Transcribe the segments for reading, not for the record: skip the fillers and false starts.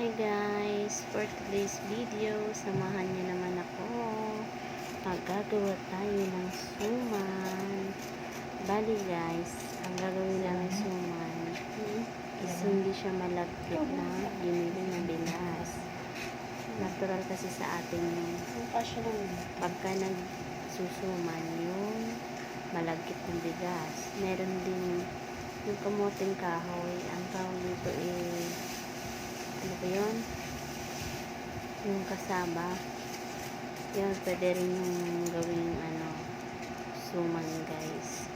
Hi guys, for today's video, samahan niyo naman ako. Maggagawa tayo ng suman. Bali guys, ang gagawin namin suman is hindi siya malagkit na giniling na bilas. Natural kasi sa atin yun. Pagka nagsusuman yung malagkit ng bigas. Meron din yung kamuting kahoy. Ang tawag dito ano ba yun? Yung kasaba. Yun, pwede rin yung gawing suman guys.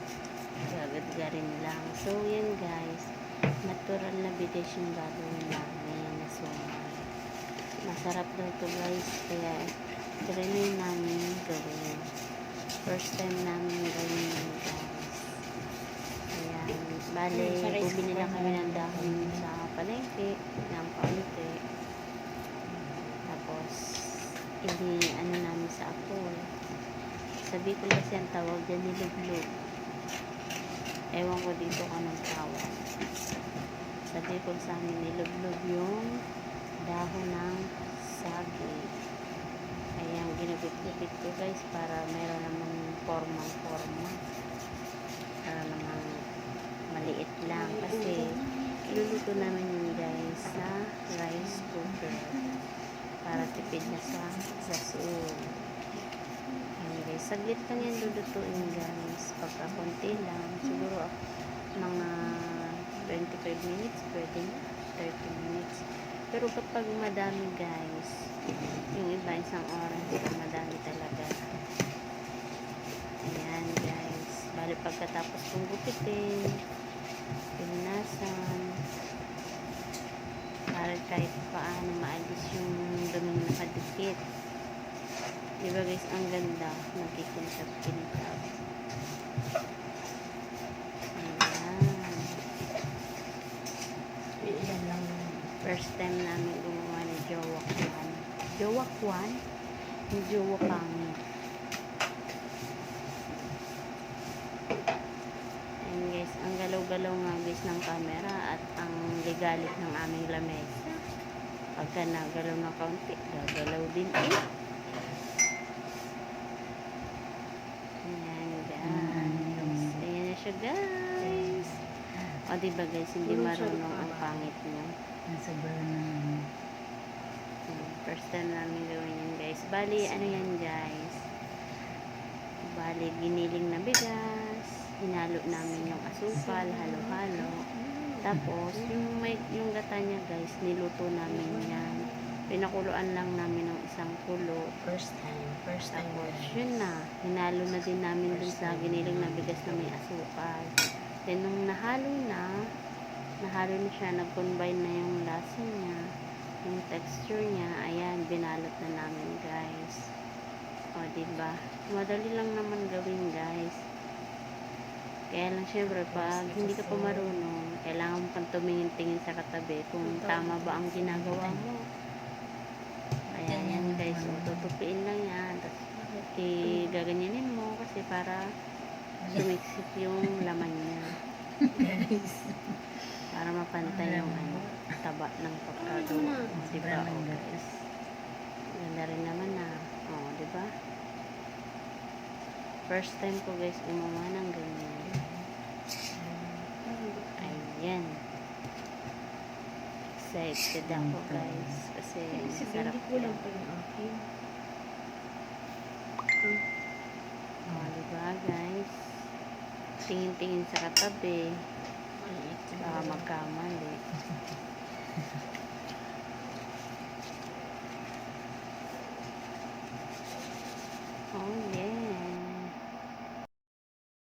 Gagad-garin lang. So, yan guys. Natural na bigas yung gagawin namin na suman. Masarap daw to guys. Kaya, trinay namin gawin. First time namin gawin yun guys. Ayan. Bale, bumili lang kami ng dahon sa palengke ng kaunti. Tapos, namin sa apoy. Sabi ko kasi ang tawag dyan niluglog. Ewan ko dito anong tawag. Sabi ko sa amin niluglog yung dahon ng saging. Ayan, ginupit-gupit ko guys para meron naman formang-forma. Para naman maliit lang kasi iluluto namin yun guys sa rice cooker para tipid na sa gasol. Ayan guys, saglit lang yan lulutuin guys. Pagka konti lang, siguro mga 25 minutes pwede na, 30 minutes. Pero kapag madami guys, yung iba isang oras, kapag madami talaga. Ayan guys, bali pagkatapos kong gupitin, pinunasan, para kahit paano maalis yung duming nakadikit. Diba guys, ang ganda, nagkikintab-kintab. Ayan. First time namin gumawa ni Jowa Kwan. Jowa Kwan? Yung Jowa Pangit. Ayan guys, ang galaw-galaw nga guys ng camera at ang ligalik ng aming lamesa. Pagka nagalaw na kaunti, gagalaw din Ayan guys. Ayan na siya guys. O diba guys, hindi marunong ang pangit niya. First time namin gawin yan guys. Bali, ano yan guys? Bali, giniling na bigas. Hinalo namin yung asukal, halo-halo. Tapos, yung gata niya guys, niluto namin yan. Pinakuluan lang namin ng isang kulo. First time. Tapos, yun na. Hinalo na din namin dun sa giniling na bigas na may asukal. Then, nung nahalo na siya, nag-combine na yung lasa niya, yung texture niya, ayan, binalot na namin guys. O, diba? Madali lang naman gawin guys. Kaya lang syempre, pag hindi ka pa marunong, kailangan mo pang tumingin-tingin sa katabi kung tama ba ang ginagawa mo. Ayan, yan guys. So, tutupiin lang yan. Tapos, gaganyanin mo kasi para sumiksik yung laman niya. Para mapantay yung taba ng pagkagawa. Diba? O guys. Ganda rin naman na. O, diba? First time ko guys gumawa ng ganyan. Ayan. Excited ako guys. Kasi masarap yan. O, diba guys? Tingin-tingin sa katabi. Baka magkamali. Oh